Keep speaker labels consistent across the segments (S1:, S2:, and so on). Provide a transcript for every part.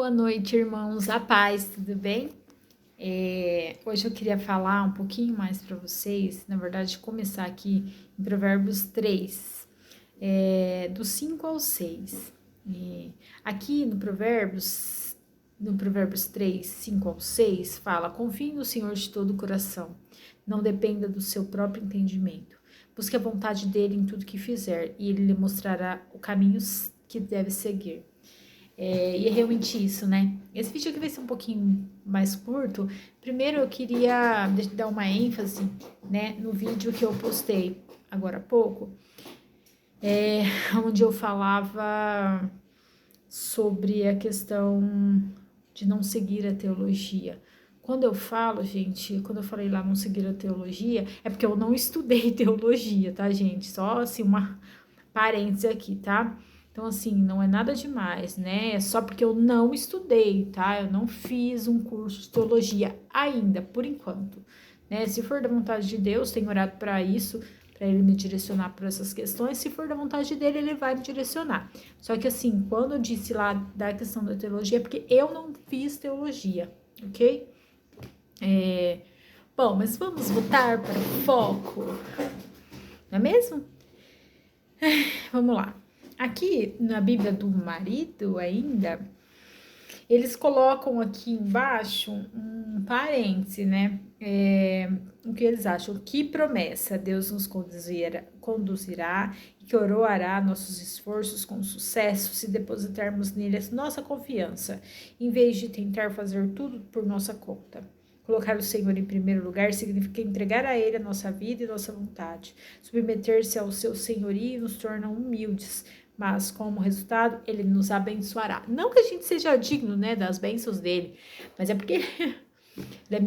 S1: Boa noite, irmãos. A paz, tudo bem? Hoje eu queria falar um pouquinho mais para vocês, na verdade, começar aqui em Provérbios 3, do 5 ao 6. Aqui no Provérbios 3, 5 ao 6, fala: confie no Senhor de todo o coração, não dependa do seu próprio entendimento. Busque a vontade dele em tudo que fizer, e ele lhe mostrará o caminho que deve seguir. E é realmente isso, né? Esse vídeo aqui vai ser um pouquinho mais curto. Primeiro eu queria dar uma ênfase, né, no vídeo que eu postei agora há pouco, onde eu falava sobre a questão de não seguir a teologia. Quando eu falo, gente, quando eu falei lá não seguir a teologia, é porque eu não estudei teologia, tá, gente? Só assim, uma parêntese aqui, tá? Então, assim, não é nada demais, né? É só porque eu não estudei, tá? Eu não fiz um curso de teologia ainda, por enquanto, né? Se for da vontade de Deus, tenho orado para isso, para ele me direcionar por essas questões. Se for da vontade dele, ele vai me direcionar. Só que, assim, quando eu disse lá da questão da teologia, é porque eu não fiz teologia, ok? Bom, mas vamos voltar para o foco, não é mesmo? Vamos lá. Aqui na Bíblia do marido ainda, eles colocam aqui embaixo um parêntese, né? O que eles acham? Que promessa Deus nos conduzirá e que coroará nossos esforços com sucesso se depositarmos nele a nossa confiança, em vez de tentar fazer tudo por nossa conta. Colocar o Senhor em primeiro lugar significa entregar a Ele a nossa vida e nossa vontade. Submeter-se ao seu senhorio nos torna humildes, mas como resultado, Ele nos abençoará. Não que a gente seja digno, né, das bênçãos dele, mas é porque Ele é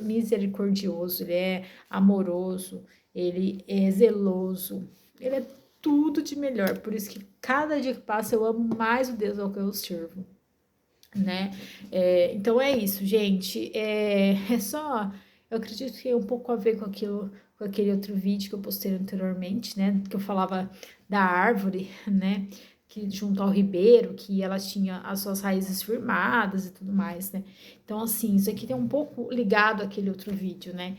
S1: misericordioso, Ele é amoroso, Ele é zeloso, Ele é tudo de melhor. Por isso que cada dia que passa eu amo mais o Deus ao que eu sirvo, né? Então é isso, gente. É só, eu acredito que é um pouco a ver com aquilo, com aquele outro vídeo que eu postei anteriormente, né? Que eu falava da árvore, né? Que junto ao ribeiro, que ela tinha as suas raízes firmadas e tudo mais, né? Então, assim, isso aqui tem um pouco ligado àquele outro vídeo, né?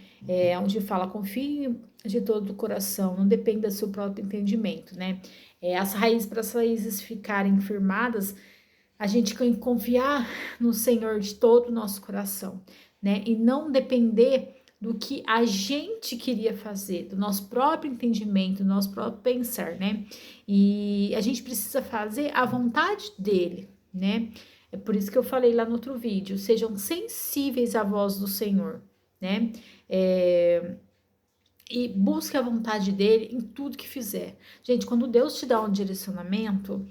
S1: Onde fala, confie de todo o coração, não dependa do seu próprio entendimento, né? Para as raízes ficarem firmadas, a gente tem que confiar no Senhor de todo o nosso coração, né? E não depender do que a gente queria fazer, do nosso próprio entendimento, do nosso próprio pensar, né? E a gente precisa fazer a vontade dele, né? É por isso que eu falei lá no outro vídeo, sejam sensíveis à voz do Senhor, né? E busque a vontade dele em tudo que fizer. Gente, quando Deus te dá um direcionamento,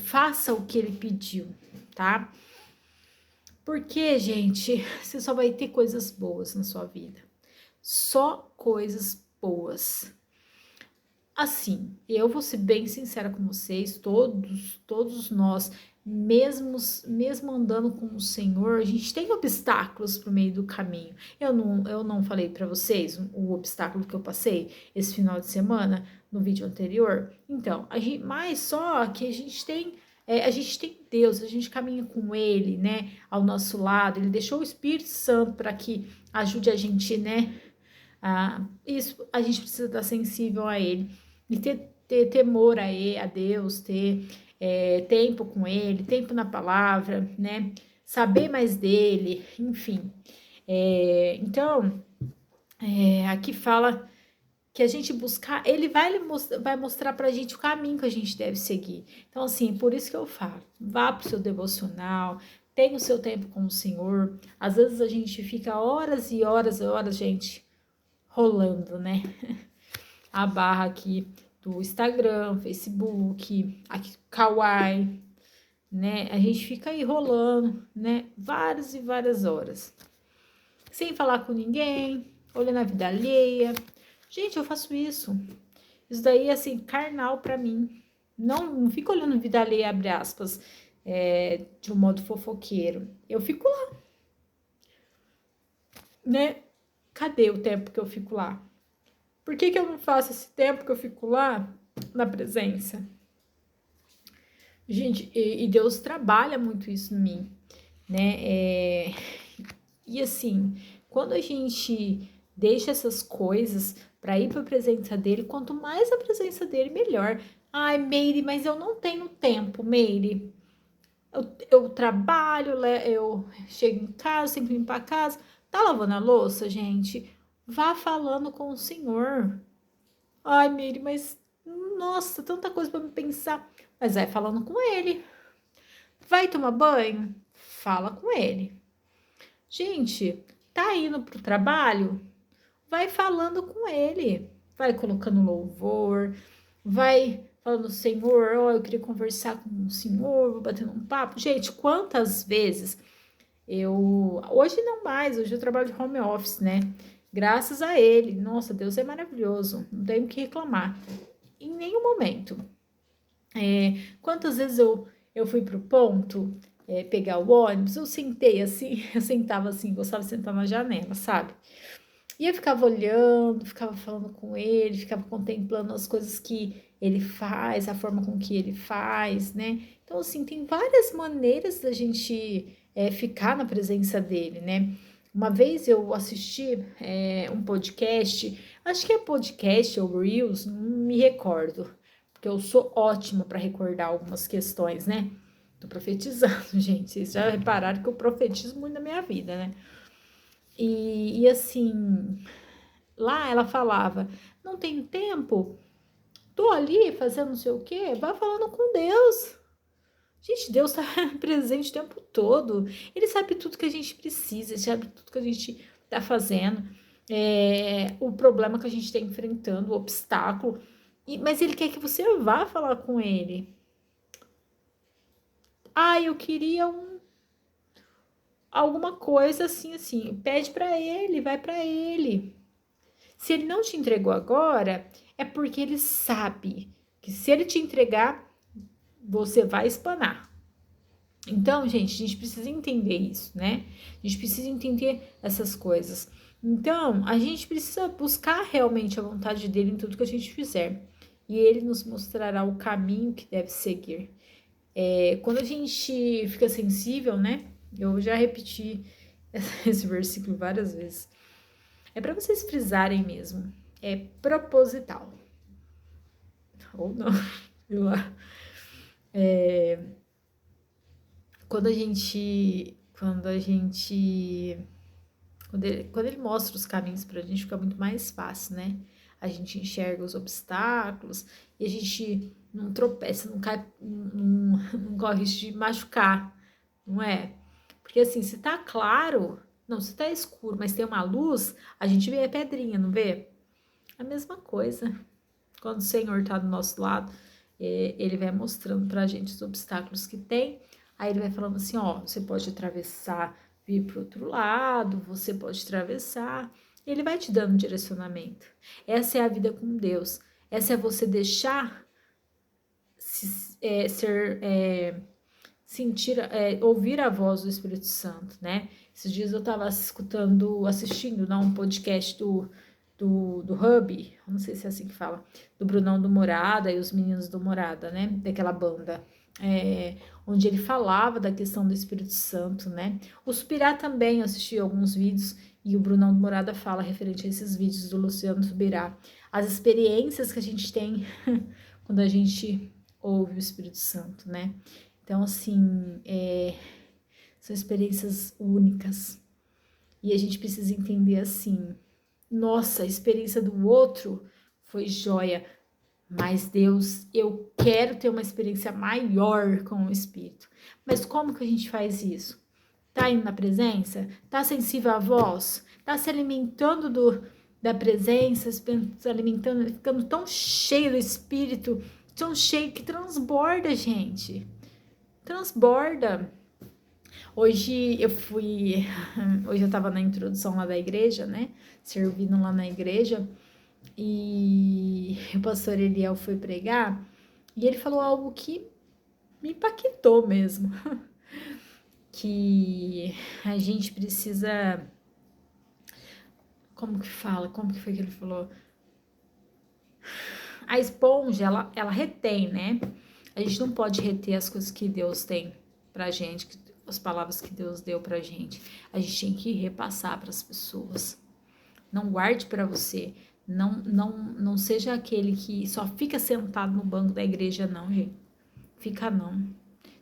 S1: faça o que ele pediu, tá? Porque, gente, você só vai ter coisas boas na sua vida. Só coisas boas. Assim, eu vou ser bem sincera com vocês, todos nós, mesmo andando com o Senhor, a gente tem obstáculos pro meio do caminho. Eu não falei para vocês o obstáculo que eu passei esse final de semana no vídeo anterior. Então, mas só que a gente tem Deus, a gente caminha com Ele, né, ao nosso lado. Ele deixou o Espírito Santo para que ajude a gente, né? Isso a gente precisa estar sensível a Ele e ter temor a Deus, ter tempo com Ele, tempo na palavra, né? Saber mais dele, enfim. Então, aqui fala que a gente buscar, ele vai mostrar pra gente o caminho que a gente deve seguir. Então, assim, por isso que eu falo, vá pro seu devocional, tenha o seu tempo com o Senhor. Às vezes a gente fica horas e horas e horas, gente, rolando, né? A barra aqui do Instagram, Facebook, aqui Kawaii, né? A gente fica aí rolando, né? Várias e várias horas. Sem falar com ninguém, olhando a vida alheia. Gente, eu faço isso. Isso daí é assim, carnal pra mim. Não fico olhando vida alheia, abre aspas, de um modo fofoqueiro. Eu fico lá, né? Cadê o tempo que eu fico lá? Por que eu não faço esse tempo que eu fico lá na presença? Gente, e Deus trabalha muito isso em mim, né? E assim, quando a gente deixa essas coisas para ir para a presença dele, quanto mais a presença dele, melhor. Ai, Meire, mas eu não tenho tempo, Meire. Eu trabalho, eu chego em casa, tenho que limpar a casa. Tá lavando a louça, gente? Vá falando com o Senhor. Ai, Meire, mas nossa, tanta coisa para me pensar. Mas vai falando com ele. Vai tomar banho? Fala com ele. Gente, tá indo pro trabalho? Vai falando com ele. Vai colocando louvor, vai falando, Senhor, ó, eu queria conversar com o Senhor, vou batendo um papo. Gente, quantas vezes hoje não mais, hoje eu trabalho de home office, né? Graças a ele. Nossa, Deus é maravilhoso, não tenho o que reclamar. Em nenhum momento. Quantas vezes eu fui pro ponto, pegar o ônibus, eu sentei assim, eu sentava assim, gostava de sentar na janela, sabe? E eu ficava olhando, ficava falando com ele, ficava contemplando as coisas que ele faz, a forma com que ele faz, né? Então, assim, tem várias maneiras da gente ficar na presença dele, né? Uma vez eu assisti um podcast, acho que é podcast ou Reels, não me recordo, porque eu sou ótima para recordar algumas questões, né? Tô profetizando, gente. Vocês já repararam que eu profetizo muito na minha vida, né? E assim, lá ela falava: não tenho tempo, tô ali fazendo não sei o quê, vai falando com Deus. Gente, Deus tá presente o tempo todo. Ele sabe tudo que a gente precisa, ele sabe tudo que a gente tá fazendo, o problema que a gente tá enfrentando, o obstáculo. Mas ele quer que você vá falar com ele. Ah, eu queria alguma coisa assim, assim. Pede para ele, vai para ele. Se ele não te entregou agora, é porque ele sabe que se ele te entregar, você vai espanar. Então, gente, a gente precisa entender isso, né? A gente precisa entender essas coisas. Então, a gente precisa buscar realmente a vontade dele em tudo que a gente fizer. E ele nos mostrará o caminho que deve seguir. Quando a gente fica sensível, né? Eu já repeti esse versículo várias vezes. É para vocês frisarem mesmo. É proposital. Ou não, sei lá. Quando a gente. Quando ele mostra os caminhos pra gente, fica muito mais fácil, né? A gente enxerga os obstáculos e a gente não tropeça, não cai, não corre risco de machucar, não é? Porque assim, se tá claro, não, se tá escuro, mas tem uma luz, a gente vê a pedrinha, não vê? A mesma coisa. Quando o Senhor tá do nosso lado, ele vai mostrando pra gente os obstáculos que tem. Aí ele vai falando assim, ó, você pode atravessar, vir pro outro lado, você pode atravessar. Ele vai te dando direcionamento. Essa é a vida com Deus. Essa é você deixar sentir, ouvir a voz do Espírito Santo, né? Esses dias eu estava assistindo, não, um podcast do Hub, não sei se é assim que fala, do Brunão do Morada e os meninos do Morada, né? Daquela banda. Onde ele falava da questão do Espírito Santo, né? O Subirá também, eu assisti alguns vídeos e o Brunão do Morada fala referente a esses vídeos do Luciano Subirá. As experiências que a gente tem quando a gente ouve o Espírito Santo, né? Então, assim, são experiências únicas. E a gente precisa entender assim, nossa, a experiência do outro foi joia, mas Deus, eu quero ter uma experiência maior com o Espírito. Mas como que a gente faz isso? Tá indo na presença? Tá sensível à voz? Tá se alimentando da presença, se alimentando, ficando tão cheio do Espírito, tão cheio que transborda, gente. Transborda. Hoje eu tava na introdução lá da igreja, né? Servindo lá na igreja. E o pastor Eliel foi pregar e ele falou algo que me impactou mesmo. Que a gente precisa. Como que fala? Como que foi que ele falou? A esponja, ela retém, né? A gente não pode reter as coisas que Deus tem pra gente, as palavras que Deus deu pra gente. A gente tem que repassar para as pessoas. Não guarde para você. Não seja aquele que só fica sentado no banco da igreja, não, gente. Fica não.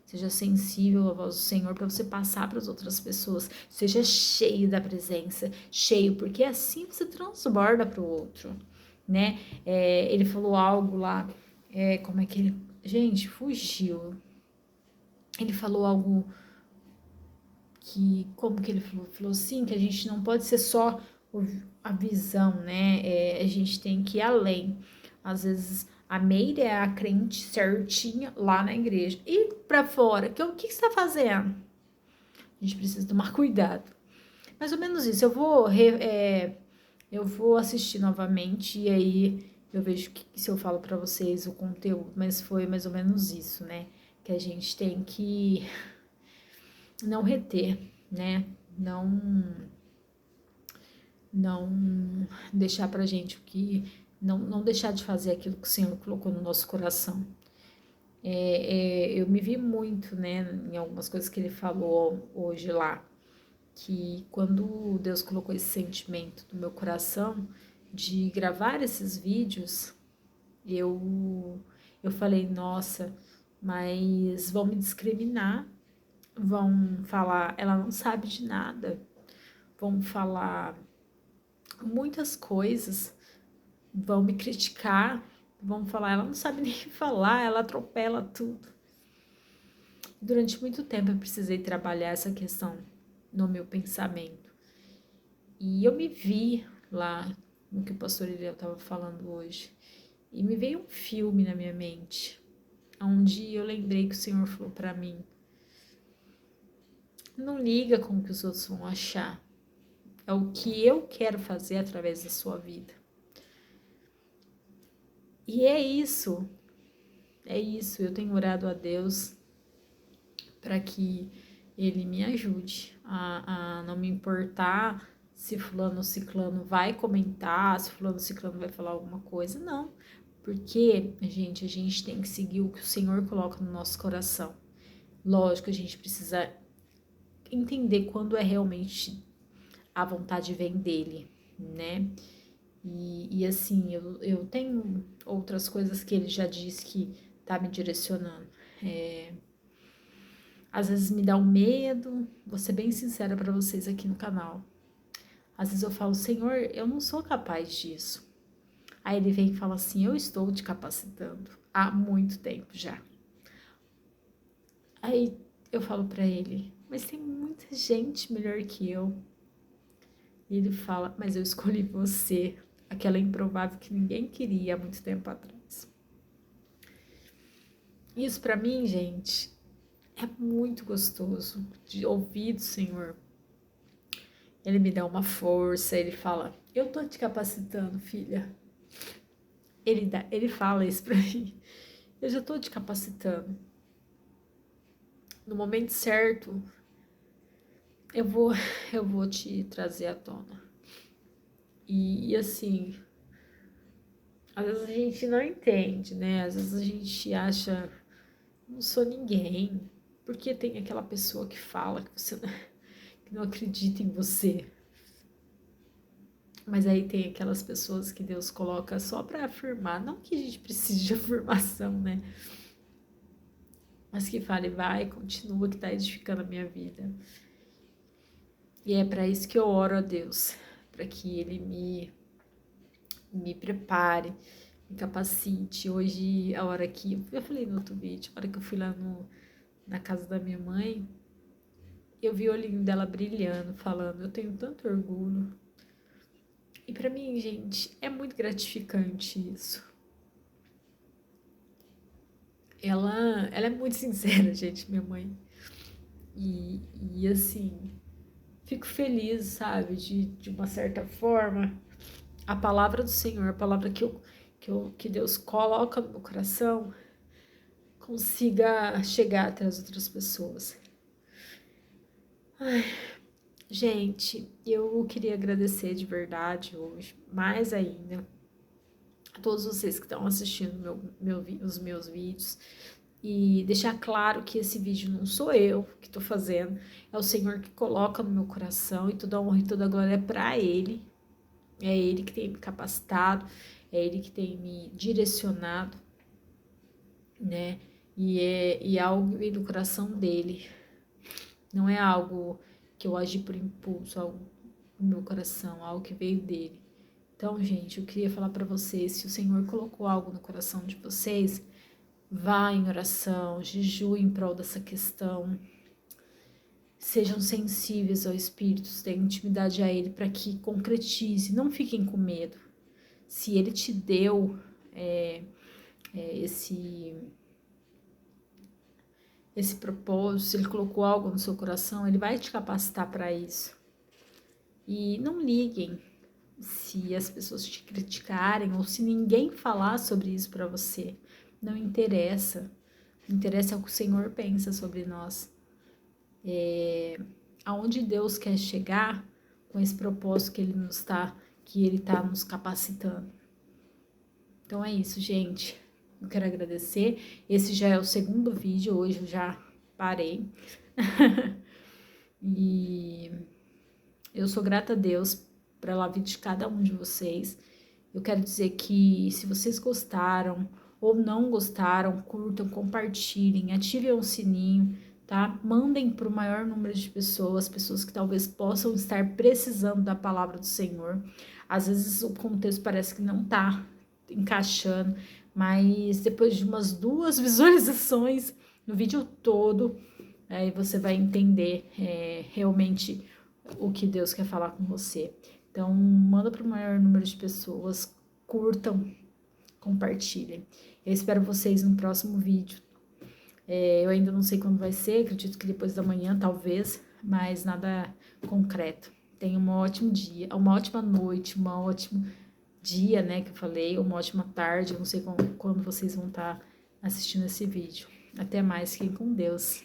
S1: Seja sensível à voz do Senhor para você passar para as outras pessoas. Seja cheio da presença, cheio, porque assim você transborda para o outro, né? Ele falou algo lá, como é que ele... Gente, fugiu. Ele falou algo que, como que ele falou? Falou assim, que a gente não pode ser só a visão, né? A gente tem que ir além. Às vezes a Meire é a crente certinha lá na igreja. E pra fora, o que você tá fazendo? A gente precisa tomar cuidado. Mais ou menos isso. Eu vou assistir novamente e aí eu vejo se eu falo pra vocês o conteúdo, mas foi mais ou menos isso, né? Que a gente tem que não reter, né? Não deixar pra gente o que... Não deixar de fazer aquilo que o Senhor colocou no nosso coração. Eu me vi muito, né, em algumas coisas que ele falou hoje lá, que quando Deus colocou esse sentimento no meu coração de gravar esses vídeos, eu falei, nossa, mas vão me discriminar, vão falar, ela não sabe de nada, vão falar muitas coisas, vão me criticar, vão falar, ela não sabe nem falar, ela atropela tudo. Durante muito tempo eu precisei trabalhar essa questão no meu pensamento. E eu me vi lá no que o pastor Iriel estava falando hoje. E me veio um filme na minha mente, onde eu lembrei que o Senhor falou para mim: não liga com o que os outros vão achar. É o que eu quero fazer através da sua vida. E é isso. Eu tenho orado a Deus para que Ele me ajude a não me importar se fulano ou ciclano vai comentar, se fulano ou ciclano vai falar alguma coisa, não. Porque, gente, a gente tem que seguir o que o Senhor coloca no nosso coração. Lógico, a gente precisa entender quando é realmente a vontade vem dele, né? E assim, eu tenho outras coisas que ele já disse que tá me direcionando. Às vezes me dá um medo, vou ser bem sincera para vocês aqui no canal. Às vezes eu falo, Senhor, eu não sou capaz disso. Aí ele vem e fala assim, eu estou te capacitando há muito tempo já. Aí eu falo para ele, mas tem muita gente melhor que eu. E ele fala, mas eu escolhi você, aquela improvável que ninguém queria há muito tempo atrás. Isso para mim, gente, é muito gostoso de ouvir do Senhor. Ele me dá uma força, ele fala, eu tô te capacitando, filha. Ele fala isso pra mim, eu já tô te capacitando. No momento certo, eu vou te trazer à tona. E assim, às vezes a gente não entende, né? Às vezes a gente acha, não sou ninguém. Porque tem aquela pessoa que fala que você que não acredita em você. Mas aí tem aquelas pessoas que Deus coloca só para afirmar, não que a gente precise de afirmação, né? Mas que fale, vai, continua que tá edificando a minha vida. E é para isso que eu oro a Deus, para que Ele me prepare, me capacite. Hoje, a hora que eu falei no outro vídeo, a hora que eu fui lá na casa da minha mãe, eu vi o olhinho dela brilhando, falando, eu tenho tanto orgulho. E pra mim, gente, é muito gratificante isso. Ela é muito sincera, gente, minha mãe. E assim, fico feliz, sabe, de uma certa forma, a palavra do Senhor, a palavra que Deus coloca no meu coração, consiga chegar até as outras pessoas. Ai, gente, eu queria agradecer de verdade hoje, mais ainda, a todos vocês que estão assistindo os meus vídeos, e deixar claro que esse vídeo não sou eu que estou fazendo, é o Senhor que coloca no meu coração, e toda a honra e toda a glória é para Ele. É Ele que tem me capacitado, é Ele que tem me direcionado, né? E algo que vem do coração dele. Não é algo que eu agi por impulso, algo no meu coração, algo que veio dele. Então, gente, eu queria falar para vocês, se o Senhor colocou algo no coração de vocês, vá em oração, jejue em prol dessa questão. Sejam sensíveis ao Espírito, tenham intimidade a Ele para que concretize, não fiquem com medo. Se Ele te deu esse propósito, se Ele colocou algo no seu coração, Ele vai te capacitar para isso. E não liguem se as pessoas te criticarem ou se ninguém falar sobre isso para você. Não interessa. Não interessa o que o Senhor pensa sobre nós. Aonde Deus quer chegar com esse propósito que Ele está nos capacitando. Então é isso, gente. Eu quero agradecer. Esse já é o segundo vídeo, hoje eu já parei. E eu sou grata a Deus pela vida de cada um de vocês. Eu quero dizer que se vocês gostaram ou não gostaram, curtam, compartilhem, ativem o sininho, tá? Mandem para o maior número de pessoas que talvez possam estar precisando da palavra do Senhor. Às vezes o contexto parece que não tá encaixando, mas depois de umas 2 visualizações no vídeo todo, aí você vai entender realmente o que Deus quer falar com você. Então, manda para o maior número de pessoas, curtam, compartilhem. Eu espero vocês no próximo vídeo. Eu ainda não sei quando vai ser, acredito que depois da manhã, talvez, mas nada concreto. Tenha um ótimo dia, uma ótima noite, um ótimo dia, né, que eu falei, uma ótima tarde, eu não sei quando vocês vão estar assistindo esse vídeo. Até mais, fiquem com Deus.